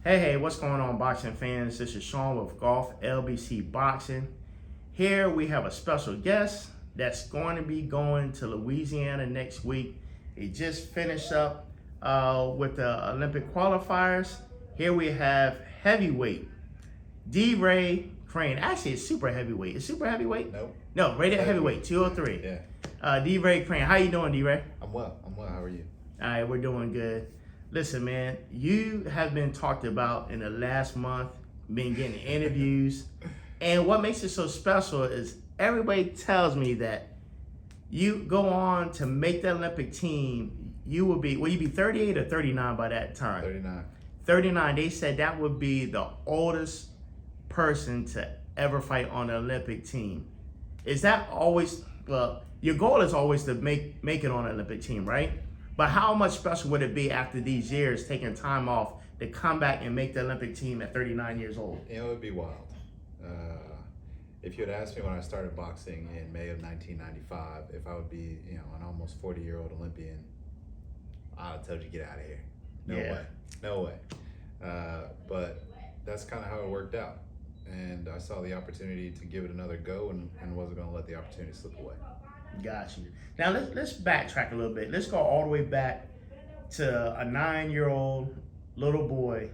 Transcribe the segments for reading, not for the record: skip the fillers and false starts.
Hey, what's going on, boxing fans? This is Sean with Gulf LBC Boxing. Here we have a special guest that's going to be going to Louisiana next week. He just finished up with the Olympic Qualifiers. Here we have heavyweight Derae Crane. Actually, it's super heavyweight. It's super heavyweight? Nope. No, rated heavyweight, 203. Yeah. Derae Crane. How you doing, Derae? I'm well. How are you? All right, we're doing good. Listen, man, you have been talked about in the last month, been getting interviews, and what makes it so special is everybody tells me that you go on to make the Olympic team, will you be 38 or 39 by that time? 39. 39, they said that would be the oldest person to ever fight on the Olympic team. Is that always, well, your goal is always to make it on the Olympic team, right? But how much special would it be after these years, taking time off, to come back and make the Olympic team at 39 years old? It would be wild. If you had asked me when I started boxing in May of 1995, if I would be, an almost 40-year-old Olympian, I would have told you get out of here. No way. But that's kind of how it worked out. And I saw the opportunity to give it another go and wasn't going to let the opportunity slip away. Got you. Now let's backtrack a little bit. Let's go all the way back to a 9-year-old little boy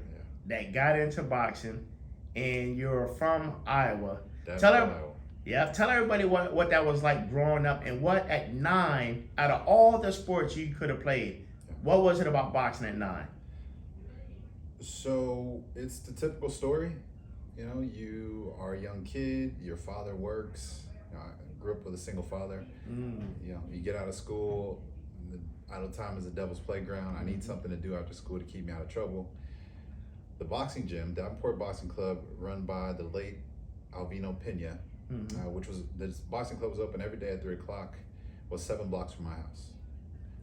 that got into boxing, and you're from Iowa. Tell everybody what that was like growing up, and what at 9, out of all the sports you could have played, what was it about boxing at 9? So it's the typical story. You are a young kid, your father works. I grew up with a single father. You get out of school, the idle time is the devil's playground. I need something to do after school to keep me out of trouble. The boxing gym, Davenport Boxing Club, run by the late Alvino Pena, this boxing club was open every day at 3 o'clock, was 7 blocks from my house.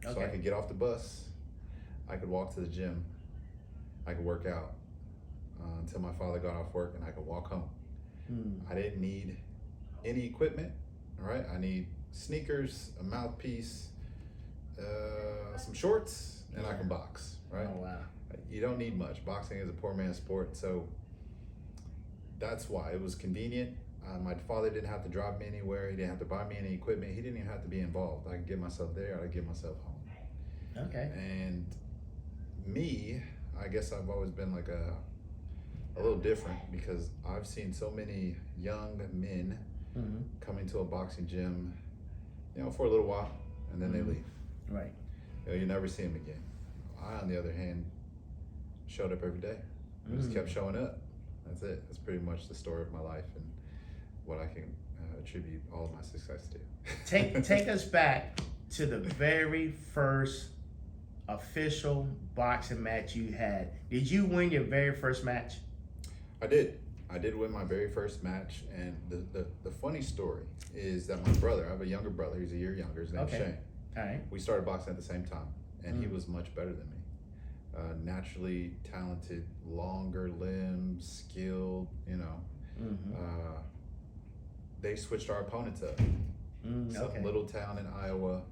Okay. So I could get off the bus, I could walk to the gym, I could work out until my father got off work, and I could walk home. I didn't need any equipment, all right? I need sneakers, a mouthpiece, some shorts, and I can box, right? Oh, wow. You don't need much. Boxing is a poor man's sport, so that's why. It was convenient. My father didn't have to drive me anywhere. He didn't have to buy me any equipment. He didn't even have to be involved. I could get myself there. I could get myself home. Okay. And me, I guess I've always been like a little different, because I've seen so many young men come into a boxing gym, for a little while, and then they leave. Right. You never see them again. I, on the other hand, showed up every day. I just kept showing up. That's it. That's pretty much the story of my life and what I can attribute all of my success to. Take us back to the very first official boxing match you had. Did you win your very first match? I did win my very first match, and the funny story is that my brother, I have a younger brother, he's a year younger, his name's Shane. All right. We started boxing at the same time, and he was much better than me. Naturally talented, longer limbs, skilled, They switched our opponents up. Some little town in Iowa.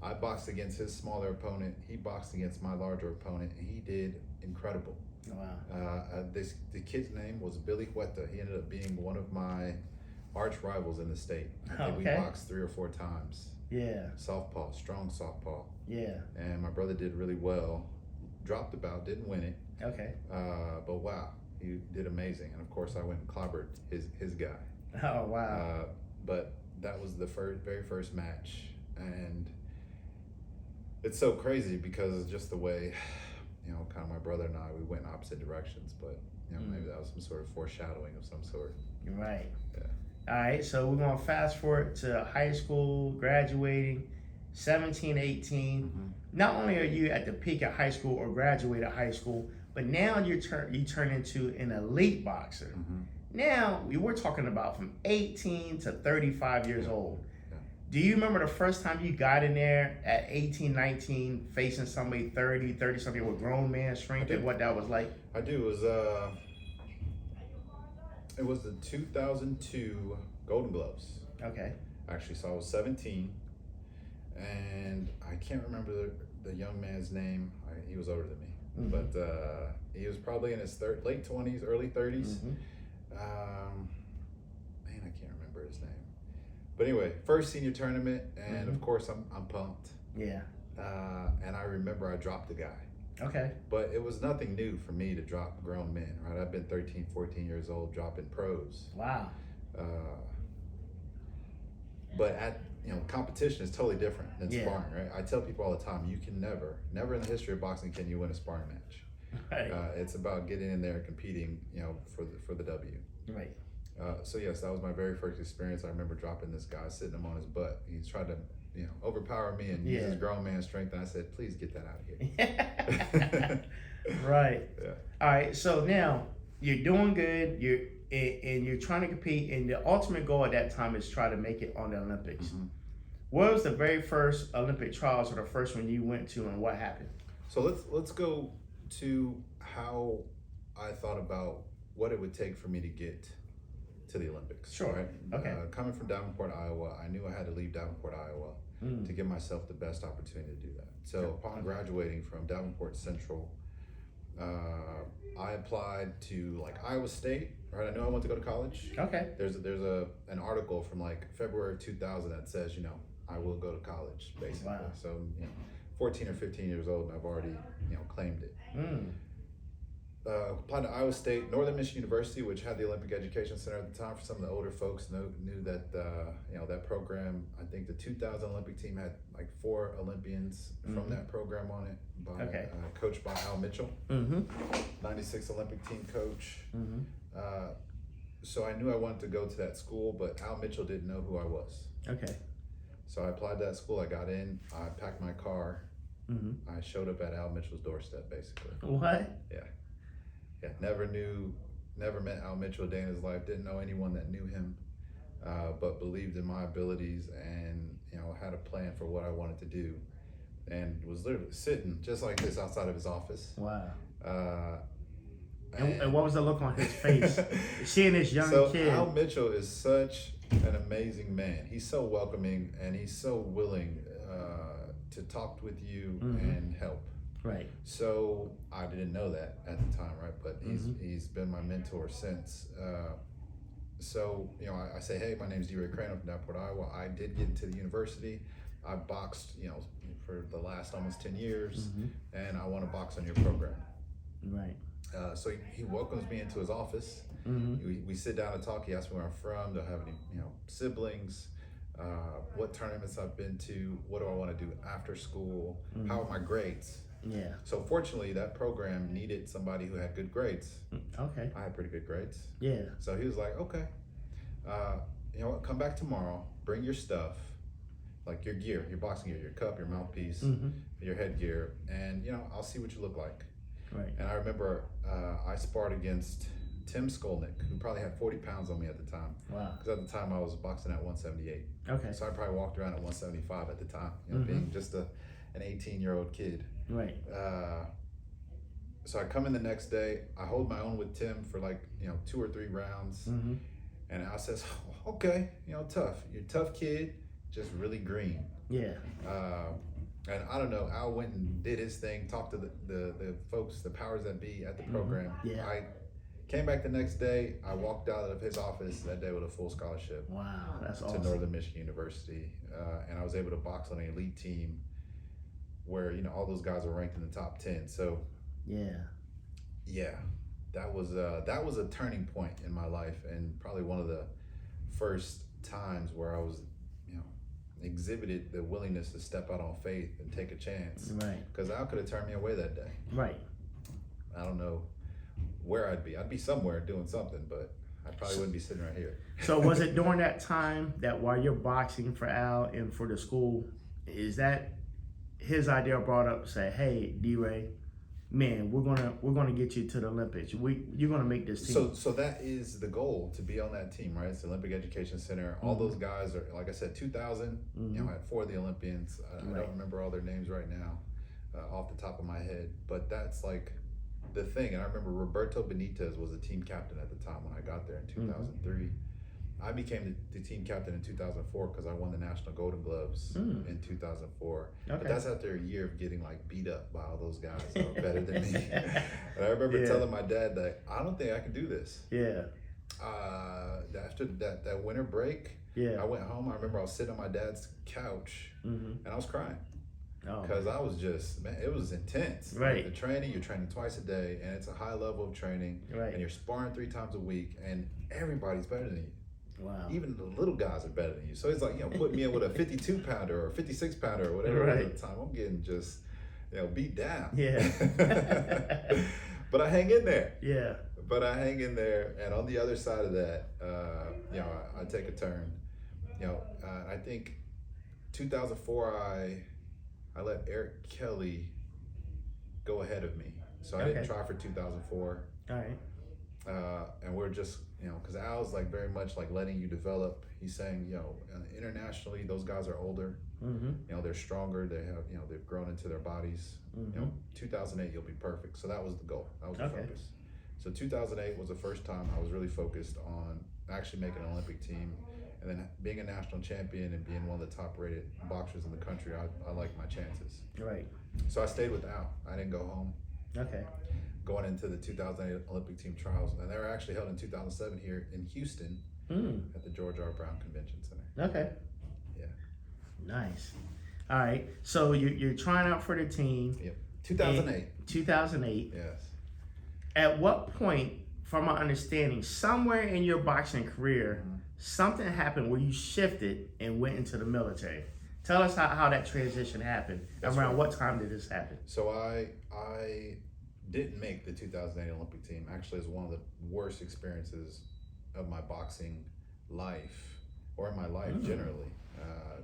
I boxed against his smaller opponent. He boxed against my larger opponent, and he did incredible. Wow. The kid's name was Billy Huerta. He ended up being one of my arch rivals in the state. I think we boxed 3 or 4 times. Yeah. Southpaw, strong southpaw. Yeah. And my brother did really well. Dropped the bout, didn't win it. Okay. But wow, he did amazing. And of course, I went and clobbered his guy. Oh, wow. But that was the very first match, and it's so crazy because it's just the way, kind of my brother and I, we went in opposite directions, but maybe that was some sort of foreshadowing of some sort. Right. Yeah. All right, so we're going to fast forward to high school, graduating, 17, 18. Not only are you at the peak of high school or graduated high school, but now you turn into an elite boxer. Now, we were talking about from 18 to 35 years old. Yeah. Do you remember the first time you got in there at 18, 19, facing somebody 30 something with grown man strength, and what that was like? I do. It was the 2002 Golden Gloves. Okay. Actually, so I was 17, and I can't remember the young man's name. He was older than me. but he was probably in his late 20s, early 30s. Man, I can't remember his name. But anyway, first senior tournament, and of course I'm pumped. Yeah. And I remember I dropped the guy. Okay. But it was nothing new for me to drop grown men, right? I've been 13, 14 years old dropping pros. Wow. But at competition is totally different than sparring, right? I tell people all the time, you can never in the history of boxing can you win a sparring match. Right. It's about getting in there and competing, for the W. Right. So yes, that was my very first experience. I remember dropping this guy, sitting him on his butt. He tried to, overpower me and use his grown man strength. And I said, please get that out of here. Right. Yeah. All right. So now you're doing good. You're trying to compete, and the ultimate goal at that time is try to make it on the Olympics. What was the very first Olympic trials, or the first one you went to, and what happened? So let's go to how I thought about what it would take for me to get to the Olympics. Sure. Right? Okay. Coming from Davenport, Iowa, I knew I had to leave Davenport, Iowa to give myself the best opportunity to do that. So upon graduating from Davenport Central, I applied to Iowa State. Right, I knew I wanted to go to college. Okay. There's an article from February 2000 that says I will go to college basically. Wow. So 14 or 15 years old, and I've already claimed it. Applied to Iowa State, Northern Michigan University, which had the Olympic Education Center at the time. For some of the older folks, knew that that program. I think the 2000 Olympic team had 4 Olympians from that program on it, coached by Al Mitchell, 96 Olympic team coach. So I knew I wanted to go to that school, but Al Mitchell didn't know who I was. Okay. So I applied to that school. I got in. I packed my car. I showed up at Al Mitchell's doorstep, basically. What? Yeah. Never met Al Mitchell a day in his life. Didn't know anyone that knew him, but believed in my abilities and had a plan for what I wanted to do, and was literally sitting just like this outside of his office. Wow. And what was the look on his face? Seeing this young kid. Al Mitchell is such an amazing man. He's so welcoming, and he's so willing to talk with you and help. Right. So I didn't know that at the time, right? But he's been my mentor since. So I say, hey, my name's Derae Crane. I'm from Davenport, Iowa. I did get into the university. I boxed, for the last almost 10 years, and I want to box on your program. Right. So he welcomes me into his office. We sit down and talk. He asks me where I'm from. Do I have any siblings? What tournaments I've been to? What do I want to do after school? How are my grades? Yeah. So fortunately, that program needed somebody who had good grades. Okay. I had pretty good grades. Yeah. So he was like, okay, you know what? Come back tomorrow. Bring your stuff, like your gear, your boxing gear, your cup, your mouthpiece, your headgear, and I'll see what you look like. Right. And I remember I sparred against Tim Skolnick, who probably had 40 pounds on me at the time. Wow. Because at the time I was boxing at 178. Okay. So I probably walked around at 175 at the time, being just an 18-year-old kid. Right. So I come in the next day. I hold my own with Tim for 2 or 3 rounds. And Al says, okay, tough. You're a tough kid, just really green. Yeah. And I don't know, Al went and did his thing, talked to the folks, the powers that be at the program. Yeah. I came back the next day. I walked out of his office that day with a full scholarship. Wow, that's to awesome. Northern Michigan University. And I was able to box on an elite team where, all those guys were ranked in the top 10. So yeah, that was a turning point in my life, and probably one of the first times where I was, exhibited the willingness to step out on faith and take a chance. Right. Because Al could have turned me away that day. Right. I don't know where I'd be. I'd be somewhere doing something, but I probably wouldn't be sitting right here. So was it during that time that while you're boxing for Al and for the school, is that his idea brought up, say, hey, Derae, man, we're gonna get you to the Olympics. You're gonna make this team. So that is the goal, to be on that team, right? It's the Olympic Education Center. All those guys are, like I said, 2000. I had 4 of the Olympians. I don't remember all their names right now, off the top of my head. But that's the thing. And I remember Roberto Benitez was the team captain at the time when I got there in 2003. I became the team captain in 2004 because I won the National Golden Gloves in 2004. Okay. But that's after a year of getting like beat up by all those guys that were better than me. And I remember telling my dad that I don't think I can do this. Yeah. After that winter break, I went home. I remember I was sitting on my dad's couch and I was crying. Because I was just, man, it was intense. Right. Like the training, you're training twice a day, and it's a high level of training. Right. And you're sparring 3 times a week, and everybody's better than you. Wow. Even the little guys are better than you. So it's like, put me in with a 52 pounder or 56 pounder or whatever it is at the time. I'm getting just, beat down. Yeah. But I hang in there. Yeah. But I hang in there, and on the other side of that, I take a turn. I think 2004, I let Eric Kelly go ahead of me. So I didn't try for 2004. All right. And we're just, because Al's like very much like letting you develop. He's saying, internationally, those guys are older. They're stronger. They have, they've grown into their bodies. 2008, you'll be perfect. So that was the goal. That was the focus. So 2008 was the first time I was really focused on actually making an Olympic team. And then being a national champion and being one of the top rated boxers in the country, I like my chances. Right. So I stayed with Al. I didn't go home. Okay. Going into the 2008 Olympic team trials. And they were actually held in 2007 here in Houston at the George R. Brown Convention Center. Okay. Yeah. Nice. All right. So you're trying out for the team. Yep. 2008. 2008. Yes. At what point, from my understanding, somewhere in your boxing career, something happened where you shifted and went into the military. Tell us how that transition happened. Around what time did this happen? So I didn't make the 2008 Olympic team. Actually, it's one of the worst experiences of my boxing life, or in my life generally,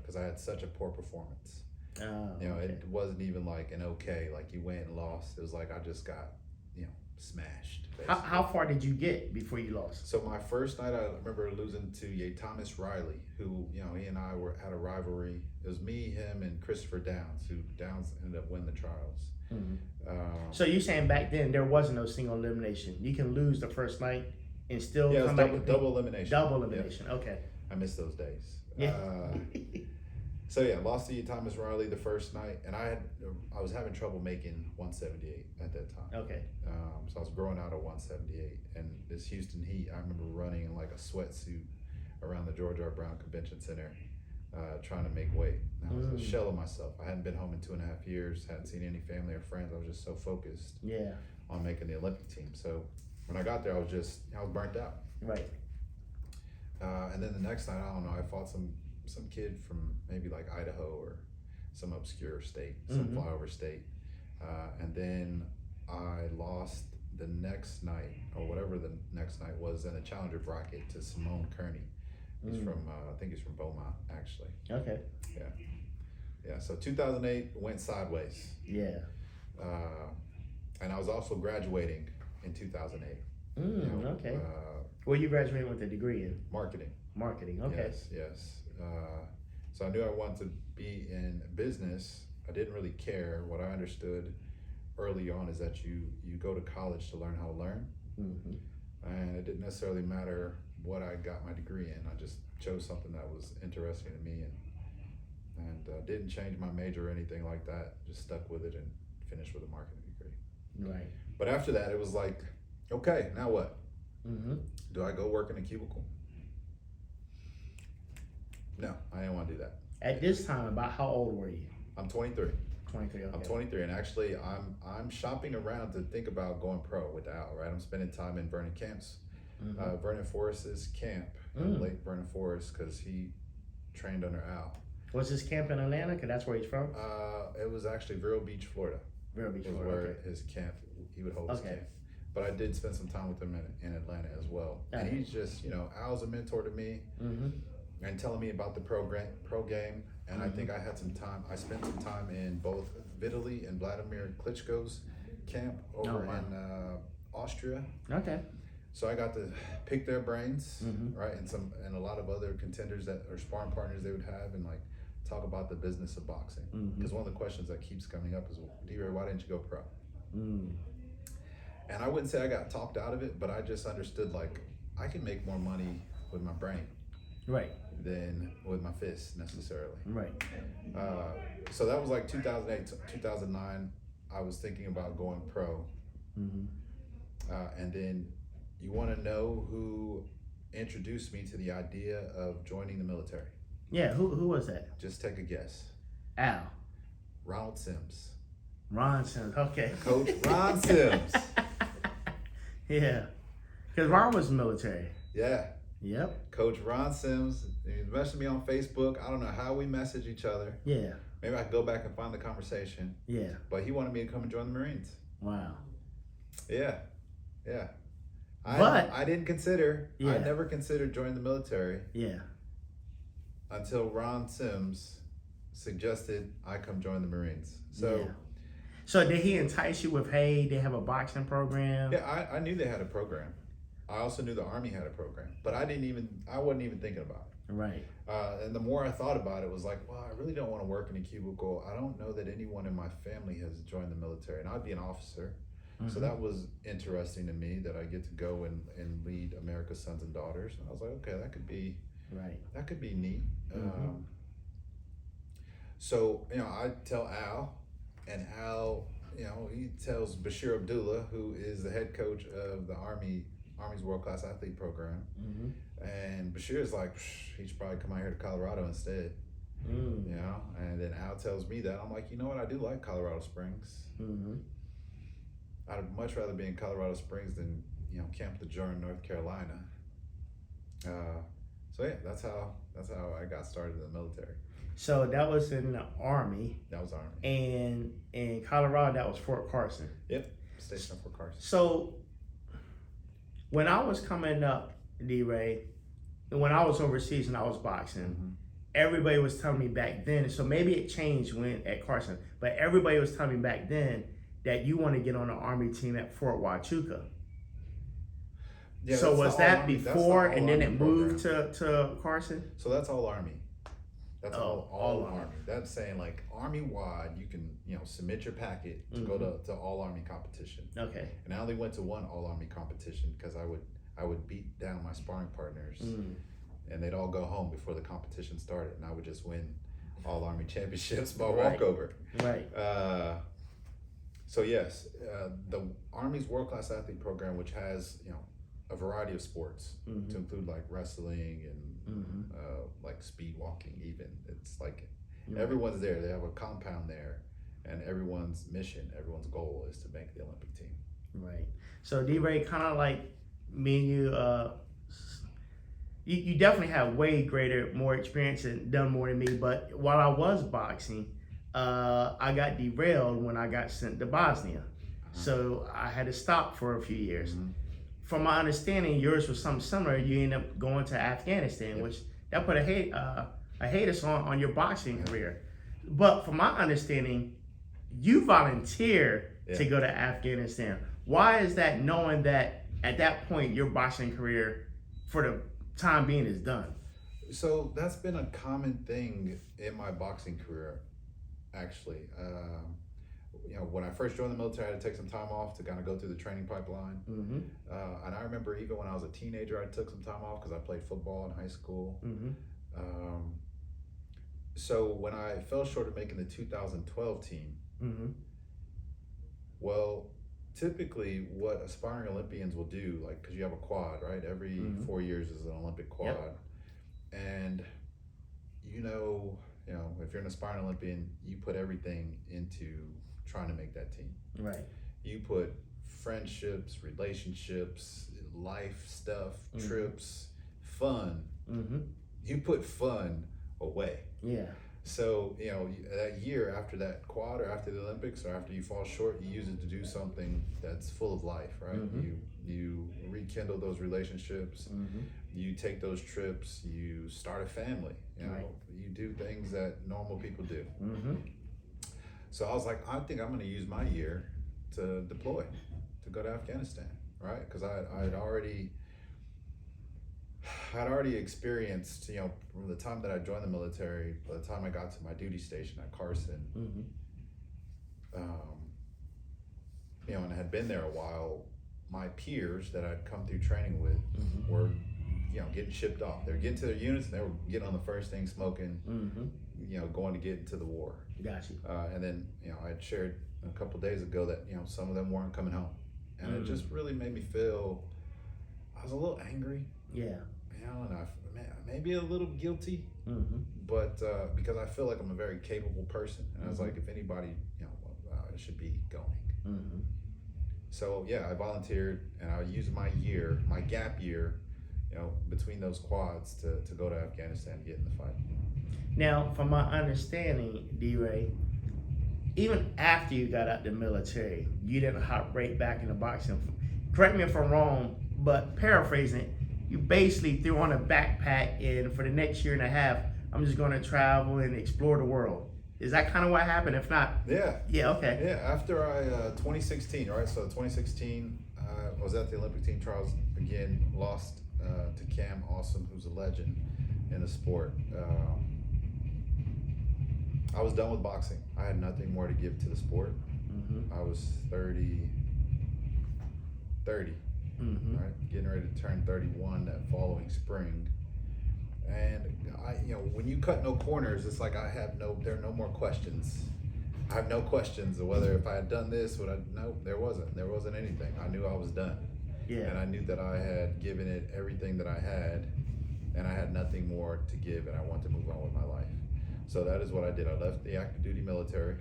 because I had such a poor performance. It wasn't even like an like you went and lost. It was like I just got, smashed. How far did you get before you lost? So my first night, I remember losing to Thomas Riley, who, he and I had a rivalry. It was me, him, and Christopher Downs, who Downs ended up winning the trials. So you're saying back then there wasn't no single elimination. You can lose the first night and still come back. Double elimination. Double elimination. Yeah. Okay. I miss those days. Yeah. Lost to Thomas Riley the first night, and I was having trouble making 178 at that time. Okay. So I was growing out of 178, and this Houston heat, I remember running in like a sweatsuit around the George R. Brown Convention Center, trying to make weight. And I was a shell of myself. I hadn't been home in 2.5 years, hadn't seen any family or friends. I was just so focused on making the Olympic team. So when I got there, I was burnt out. Right. And then the next night, I don't know, I fought some kid from maybe like Idaho or some obscure state, some flyover state. And then I lost the next night, or whatever the next night was, in a challenger bracket to Simone Kearney. He's from, I think he's from Beaumont, actually. Okay. Yeah, so 2008 went sideways. Yeah. And I was also graduating in 2008. Okay. Well, you graduated with a degree in? Marketing. Marketing, okay. Yes. So I knew I wanted to be in business. I didn't really care. What I understood early on is that you go to college to learn how to learn. And it didn't necessarily matter what I got my degree in. I just chose something that was interesting to me and didn't change my major or anything like that. Just stuck with it and finished with a marketing degree. Right. But after that, it was like, okay, now what? Do I go work in a cubicle? No, I didn't want to do that. At this time, about how old were you? I'm 23. 23, okay. I'm 23, and actually, I'm shopping around to think about going pro with Al, right? I'm spending time in Vernon camps. Vernon Forrest's camp, Lake Vernon Forrest, because he trained under Al. Was his camp in Atlanta? Because that's where he's from? It was actually Vero Beach, Florida. Vero Beach, Florida, where his camp, he would hold his camp. But I did spend some time with him in Atlanta as well. And he's just, Al's a mentor to me. And telling me about the pro game, and I think I spent some time in both Vitaly and Vladimir Klitschko's camp over in Austria. Okay. So I got to pick their brains, right, and a lot of other contenders that are sparring partners they would have, and like talk about the business of boxing. Because one of the questions that keeps coming up is, Derae, why didn't you go pro? And I wouldn't say I got talked out of it, but I just understood, like, I can make more money with my brain. Right. than with my fists necessarily. Right. So that was like 2008, 2009. I was thinking about going pro. Mm-hmm. And then you want to know who introduced me to the idea of joining the military? Yeah. Who was that? Just take a guess. Al. Ronald Sims. Ron Sims. Okay. Coach Ron Sims. Yeah. Because Ron was military. Yeah. Yep. Coach Ron Sims. He messaged me on Facebook. I don't know how we message each other. Yeah. Maybe I can go back and find the conversation. Yeah. But he wanted me to come and join the Marines. Wow. Yeah. Yeah. But I didn't consider, yeah. I never considered joining the military. Yeah. Until Ron Sims suggested I come join the Marines. So, yeah. So did he entice you with, hey, they have a boxing program? Yeah, I knew they had a program. I also knew the Army had a program, but I wasn't even thinking about it. Right. And the more I thought about it, it was like, well, I really don't want to work in a cubicle. I don't know that anyone in my family has joined the military, and I'd be an officer. Mm-hmm. So that was interesting to me, that I get to go and lead America's sons and daughters. And I was like, okay, that could be neat. Mm-hmm. So, I tell Al, and Al, he tells Bashir Abdullah, who is the head coach of the Army's World Class Athlete Program. Mm-hmm. And Bashir's like, he should probably come out here to Colorado instead. And then Al tells me that. I'm like, you know what? I do like Colorado Springs. Mm-hmm. I'd much rather be in Colorado Springs than, Camp Lejeune, North Carolina. So yeah, that's how I got started in the military. So that was in the Army. That was Army. And in Colorado, that was Fort Carson. Yep, stationed at Fort Carson. So when I was coming up, Derae, when I was overseas and I was boxing, mm-hmm. everybody was telling me back then, so maybe it changed when at Carson, but everybody was telling me back then that you want to get on the Army team at Fort Huachuca. Yeah, so was that before and then it moved to Carson? So that's all Army. That's all Army. That's saying like Army-wide, you can submit your packet to mm-hmm. go to all Army competition. Okay. And I only went to one all Army competition because I would beat down my sparring partners, and they'd all go home before the competition started, and I would just win all Army championships by walkover. Right. So yes, the Army's World Class Athlete Program, which has a variety of sports mm-hmm. to include like wrestling and mm-hmm. Like speed walking. Even it's like everyone's there. They have a compound there, and everyone's mission, everyone's goal is to make the Olympic team. Right. So Derae, kind of like me and you definitely have way more experience and done more than me. But while I was boxing, I got derailed when I got sent to Bosnia. Uh-huh. So I had to stop for a few years. Mm-hmm. From my understanding, yours was something similar. You ended up going to Afghanistan, yep. which that put a hiatus on your boxing career. But from my understanding, you volunteered to go to Afghanistan. Why is that, knowing that at that point your boxing career for the time being is done? So that's been a common thing in my boxing career, actually. When I first joined the military, I had to take some time off to kind of go through the training pipeline. Mm-hmm. And I remember even when I was a teenager, I took some time off because I played football in high school. Mm-hmm. So when I fell short of making the 2012 team, mm-hmm. well, typically what aspiring Olympians will do, like, because you have a quad, right? Every mm-hmm. 4 years is an Olympic quad. Yep. And if you're an aspiring Olympian, you put everything into trying to make that team. Right. You put friendships, relationships, life stuff, mm-hmm. trips, fun. Mm-hmm. You put fun away. Yeah. So, that year after that quad or after the Olympics or after you fall short, you use it to do something that's full of life, right? Mm-hmm. You rekindle those relationships. Mm-hmm. You take those trips. You start a family. Right. You do things that normal people do. Mm-hmm. So I was like, I think I'm going to use my year to deploy, to go to Afghanistan, right? Because I'd already experienced, from the time that I joined the military, by the time I got to my duty station at Carson, mm-hmm. And I had been there a while, my peers that I'd come through training with mm-hmm. were getting shipped off. They were getting to their units and they were getting on the first thing smoking, going to get into the war. Gotcha. And then, I had shared a couple of days ago that, some of them weren't coming home. And it just really made me feel, I was a little angry. Yeah. And maybe a little guilty, but because I feel like I'm a very capable person. And I was like, if anybody, I should be going. So yeah, I volunteered and I used my gap year, between those quads to go to Afghanistan and get in the fight. Now, from my understanding, Derae, even after you got out the military, you didn't hop right back into boxing. Correct me if I'm wrong, but paraphrasing, you basically threw on a backpack and for the next year and a half, I'm just going to travel and explore the world. Is that kind of what happened? If not, yeah, okay. Yeah, after 2016, right? So 2016, I was at the Olympic team trials again, lost to Cam Awesome, who's a legend in the sport. I was done with boxing. I had nothing more to give to the sport. I was 30, right? Getting ready to turn 31 that following spring. And when you cut no corners, it's like there are no more questions. I have no questions of whether if I had done this, there wasn't anything. I knew I was done. Yeah. And I knew that I had given it everything that I had, and I had nothing more to give, and I wanted to move on with my life. So that is what I did. I left the active duty military.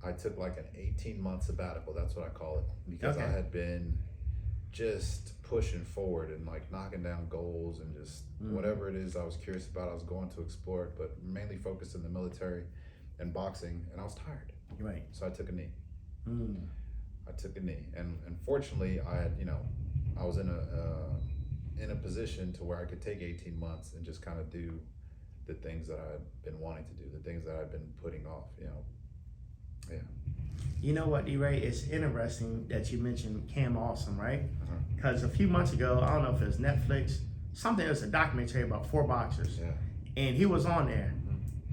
I took like an 18-month sabbatical. That's what I call it, because I had been just pushing forward and like knocking down goals and just whatever it is I was curious about, I was going to explore it, but mainly focused in the military and boxing, and I was tired. Right. So I took a knee. I took a knee, and fortunately, I was in a position to where I could take 18 months and just kind of do the things that I'd been wanting to do, the things that I'd been putting off. Yeah. You know what, Derae? It's interesting that you mentioned Cam Awesome, right? Because a few months ago, I don't know if it was Netflix, it was a documentary about 4 boxers, and he was on there.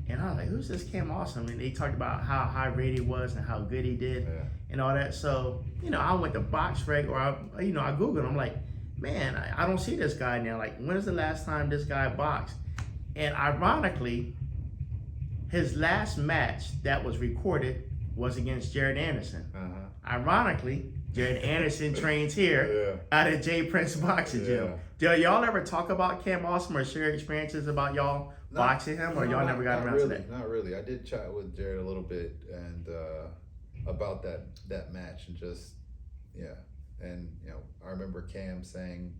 And I was like, who's this Cam Awesome? And they talked about how high rated he was and how good he did and all that. So, I went to BoxRec or I Googled. I'm like, man, I don't see this guy now. Like, when is the last time this guy boxed? And ironically, his last match that was recorded was against Jared Anderson. Ironically, Jared Anderson trains here out of J. Prince Boxing Gym. Do y'all ever talk about Cam Awesome or share experiences about y'all boxing him, or y'all never got around to that? Not really. I did chat with Jared a little bit and about that match, and just and I remember Cam saying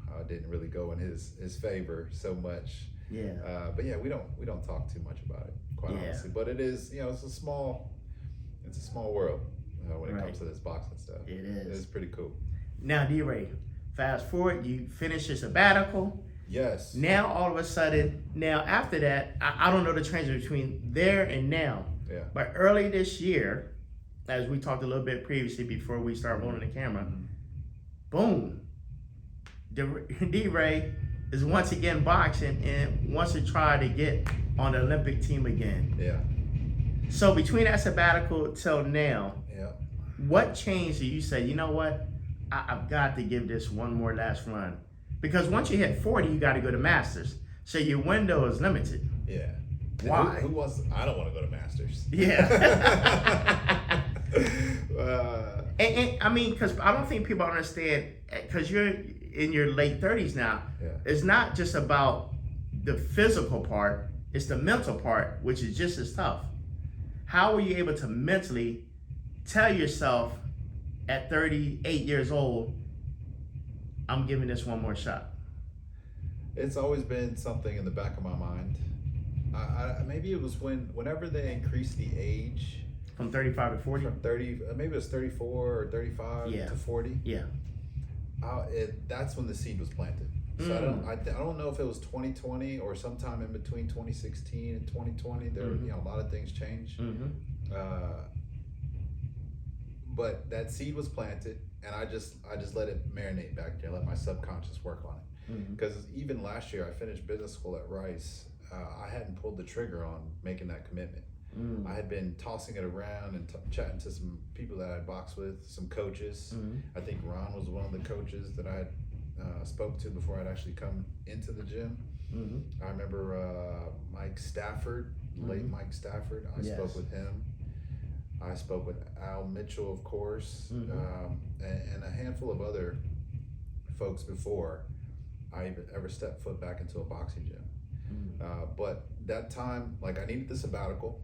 how it didn't really go in his favor so much. But we don't talk too much about it, quite honestly. But it is it's a small world when it comes to this boxing stuff. It is. It is pretty cool. Now, Derae, fast forward, you finish your sabbatical. Yes. Now, all of a sudden, after that, I don't know the transition between there and now. But early this year, as we talked a little bit previously before we start rolling the camera, boom, Derae is once again boxing and wants to try to get on the Olympic team again. So between that sabbatical till now, what changed that you said, you know what, I've got to give this one more last run? Because once you hit 40, you got to go to Masters. So your window is limited. Why? Who wants? I don't want to go to Masters. And I mean, because I don't think people understand, because you're in your late 30s now, it's not just about the physical part, it's the mental part, which is just as tough. How were you able to mentally tell yourself at 38 years old, I'm giving this one more shot? It's always been something in the back of my mind. Maybe it was whenever they increased the age from 35 to 40. From 30, maybe it was 34 or 35 to 40. That's when the seed was planted. So I don't know if it was 2020 or sometime in between 2016 and 2020. There, a lot of things changed. But that seed was planted, and I just let it marinate back there, let my subconscious work on it. Because even last year, I finished business school at Rice. I hadn't pulled the trigger on making that commitment. I had been tossing it around and chatting to some people that I'd boxed with, some coaches. I think Ron was one of the coaches that I had spoke to before I'd actually come into the gym. I remember Mike Stafford, late Mike Stafford. I spoke with him. I spoke with Al Mitchell, of course, and a handful of other folks before I even ever stepped foot back into a boxing gym. But that time, like, I needed the sabbatical.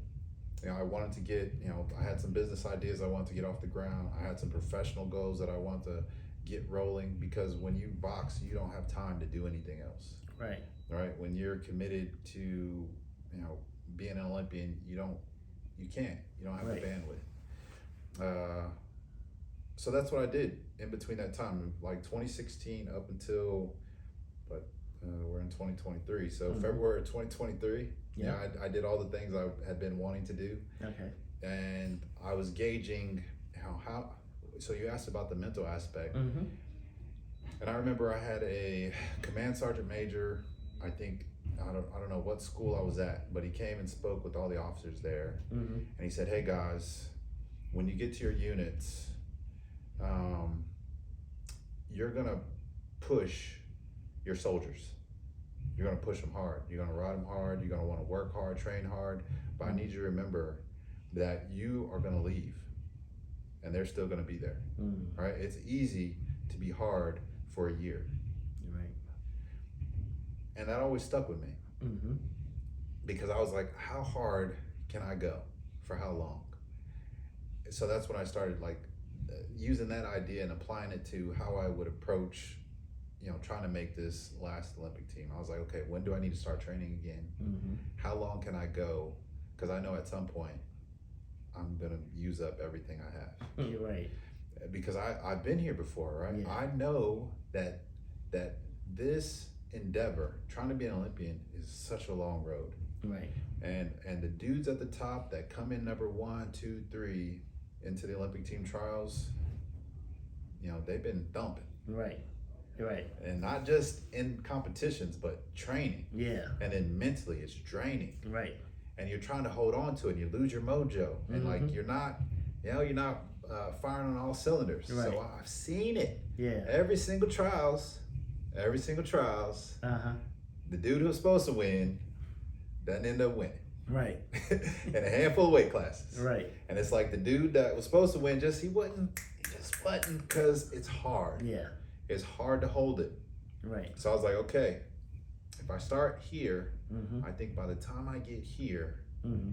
I wanted to get, I had some business ideas I wanted to get off the ground. I had some professional goals that I wanted to get rolling, because when you box, you don't have time to do anything else. Right. Right. When you're committed to, being an Olympian, you don't have the bandwidth. So that's what I did in between that time, like 2016 up until, we're in 2023. So February of 2023, I did all the things I had been wanting to do. Okay. And I was gauging how so you asked about the mental aspect. And I remember I had a command sergeant major, I don't know what school I was at, but he came and spoke with all the officers there. And he said, hey guys, when you get to your units, you're gonna push your soldiers. You're gonna push them hard. You're gonna ride them hard. You're gonna wanna work hard, train hard. But I need you to remember that you are gonna leave and they're still gonna be there. All right? It's easy to be hard for a year. Right. And that always stuck with me. Because I was like, how hard can I go? For how long? So that's when I started using that idea and applying it to how I would approach, trying to make this last Olympic team. I was like, okay, when do I need to start training again? How long can I go? Because I know at some point I'm gonna use up everything I have. You're right. Because I've been here before, right? Yeah. I know that this endeavor, trying to be an Olympian, is such a long road. Right. And the dudes at the top that come in number 1, 2, 3 into the Olympic team trials, they've been thumping. Right. Right. And not just in competitions, but training. Yeah. And then mentally, it's draining. Right. And you're trying to hold on to it, and you lose your mojo, and you're not firing on all cylinders. Right. So I've seen it. Yeah. Every single trials, the dude who's supposed to win doesn't end up winning. Right. In a handful of weight classes. Right. And it's like the dude that was supposed to win, he just wasn't, because it's hard. Yeah. It's hard to hold it. Right. So I was like, okay, if I start here, I think by the time I get here,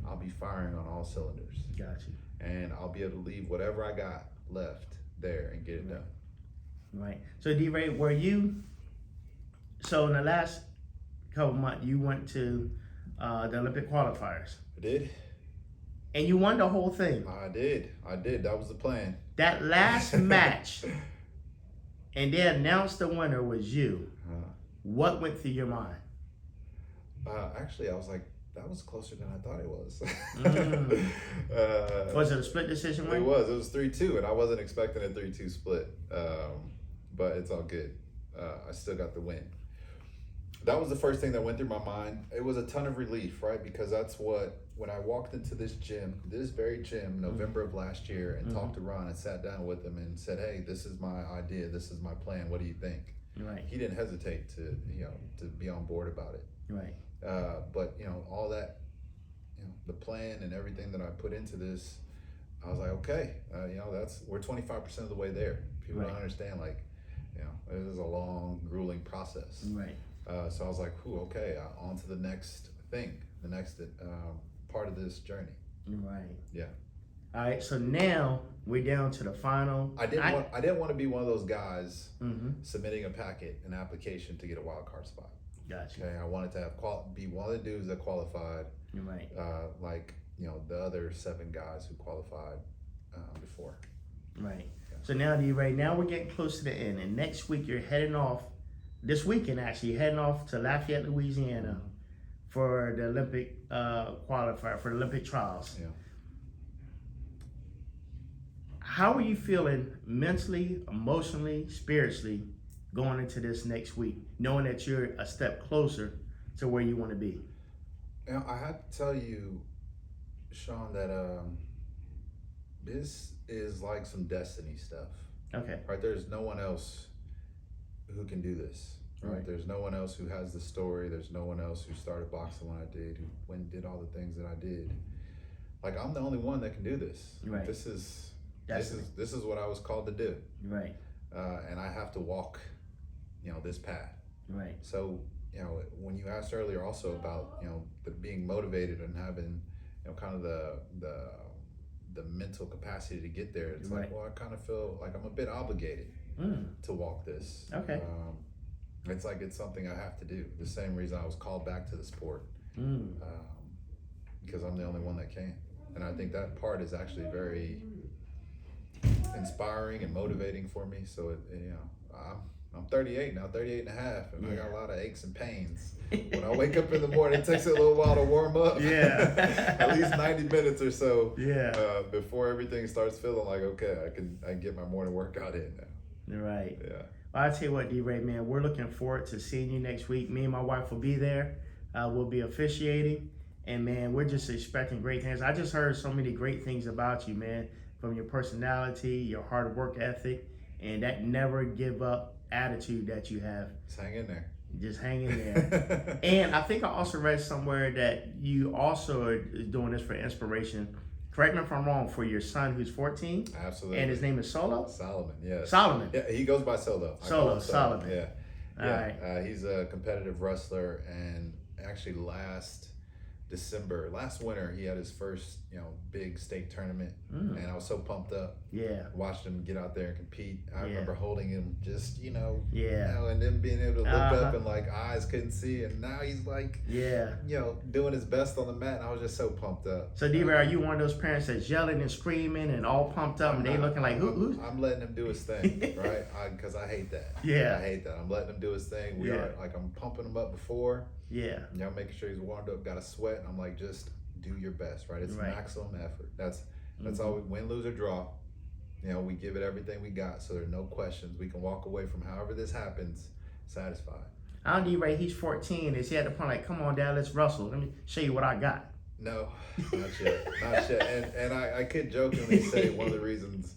I'll be firing on all cylinders. Gotcha. And I'll be able to leave whatever I got left there and get it done. Right. So Derae, so in the last couple months, you went to the Olympic Qualifiers. I did. And you won the whole thing. I did. That was the plan. That last match, and they announced the winner was you. What went through your mind? Actually, I was like, that was closer than I thought it was. Was it a split decision win? It was 3-2, and I wasn't expecting a 3-2 split. But it's all good. I still got the win. That was the first thing that went through my mind. It was a ton of relief, right? Because when I walked into this very gym, November of last year, and talked to Ron and sat down with him and said, hey, this is my idea, this is my plan, what do you think? Right. He didn't hesitate to be on board about it. Right. But all that, the plan and everything that I put into this, I was like, okay, we're 25% of the way there. People don't understand, this is a long, grueling process. Right. So I was like, okay, on to the next thing, the next part of this journey. Right. Yeah. All right. So now we're down to the final. I didn't want to be one of those guys submitting an application to get a wild card spot. Gotcha. Okay, I wanted to be one of the dudes that qualified. Right. The other 7 guys who qualified before. Right. Yeah. So now, Derae, now we're getting close to the end, and next week you're heading off. This weekend, actually, you're heading off to Lafayette, Louisiana, for the Olympic qualifier, for the Olympic trials. Yeah. How are you feeling mentally, emotionally, spiritually going into this next week, knowing that you're a step closer to where you want to be? I have to tell you, Sean, that this is like some destiny stuff. Okay. Right? There's no one else who can do this. Right? There's no one else who has the story. There's no one else who started boxing when I did, who went and did all the things that I did. Like, I'm the only one that can do this. Right. This is what I was called to do. Right. And I have to walk, this path. Right. So, when you asked earlier also about, the being motivated and having, kind of the mental capacity to get there, it's like, well, I kind of feel like I'm a bit obligated to walk this. Okay. It's like it's something I have to do. The same reason I was called back to the sport, because I'm the only one that can. And I think that part is actually very inspiring and motivating for me. So, I'm 38 now, 38 and a half, and I got a lot of aches and pains. When I wake up in the morning, it takes a little while to warm up. Yeah. At least 90 minutes or so. Yeah. Before everything starts feeling like, okay, I can get my morning workout in now. Right. Yeah. Well, I tell you what, Derae, man, we're looking forward to seeing you next week. Me and my wife will be there. We'll be officiating. And, man, we're just expecting great things. I just heard so many great things about you, man, from your personality, your hard work ethic, and that never give up attitude that you have. Just hang in there. Just hang in there. And I think I also read somewhere that you also are doing this for inspiration. Correct me if I'm wrong, for your son who's 14. Absolutely. And his name is Solomon? Yes. Solomon. Yeah, he goes by Solo. Solomon. Yeah. All right. He's a competitive wrestler, and actually last winter, he had his first, big state tournament, and I was so pumped up. Yeah. Watched him get out there and compete. I remember holding him, just, and then being able to look up and like eyes couldn't see, and now he's like, doing his best on the mat, and I was just so pumped up. So, Derae, are you one of those parents that's yelling and screaming and all pumped up, and they looking like, who's? I'm letting him do his thing, right? Because I hate that. Yeah. I hate that. I'm letting him do his thing. I'm pumping him up before. Yeah. Making sure he's warmed up, got a sweat. I'm like, just do your best, right? It's maximum effort. That's all. Win, lose, or draw. We give it everything we got, so there's no questions. We can walk away from however this happens satisfied. I don't Derae, he's 14. Is he at the point like, come on, Dad, let's wrestle. Let me show you what I got. No, not yet, not yet. And I could jokingly say one of the reasons,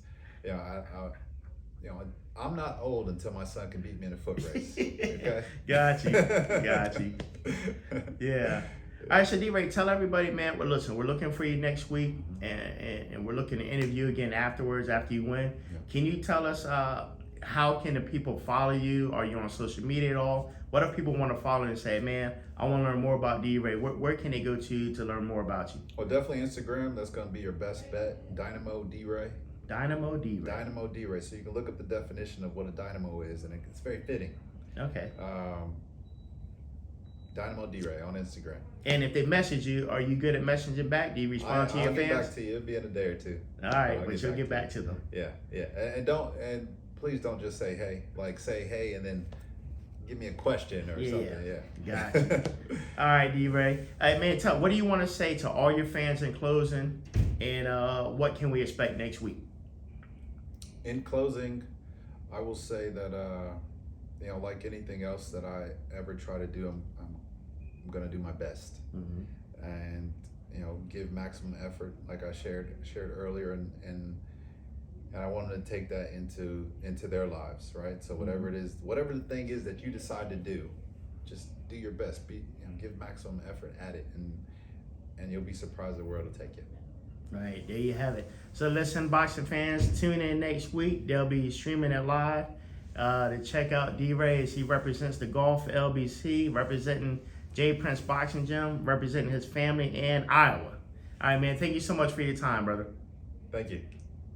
I'm not old until my son can beat me in a foot race. Okay. Got you. Yeah. All right, so Derae, tell everybody, man. Well, listen, we're looking for you next week, and we're looking to interview again afterwards after you win. Yeah. Can you tell us how can the people follow you? Are you on social media at all? What if people want to follow and say, man, I want to learn more about Derae? Where can they go to learn more about you? Well, definitely Instagram. That's going to be your best bet. Dynamo Derae. Dynamo Derae. Dynamo Derae. So you can look up the definition of what a dynamo is, and it's very fitting. Okay. Dynamo Derae on Instagram. And if they message you, are you good at messaging back? Do you respond to your I'll fans? Get back to you. It'll be in a day or two. All right, but you'll get back to them. Yeah. And please don't just say hey. Like, say hey and then give me a question or something. Yeah. Gotcha. All right, Derae. All right, man, what do you want to say to all your fans in closing, and what can we expect next week? In closing, I will say that like anything else that I ever try to do, I'm going to do my best, and give maximum effort, like I shared earlier, and I wanted to take that into their lives, right? So whatever it is, whatever the thing is that you decide to do, just do your best. Give maximum effort at it, and you'll be surprised at where it'll take you. Right, there you have it. So listen, boxing fans, tune in next week. They'll be streaming it live to check out Derae as he represents the Gulf LBC, representing J Prince Boxing Gym, representing his family and Iowa. All right, man, thank you so much for your time, brother. Thank you.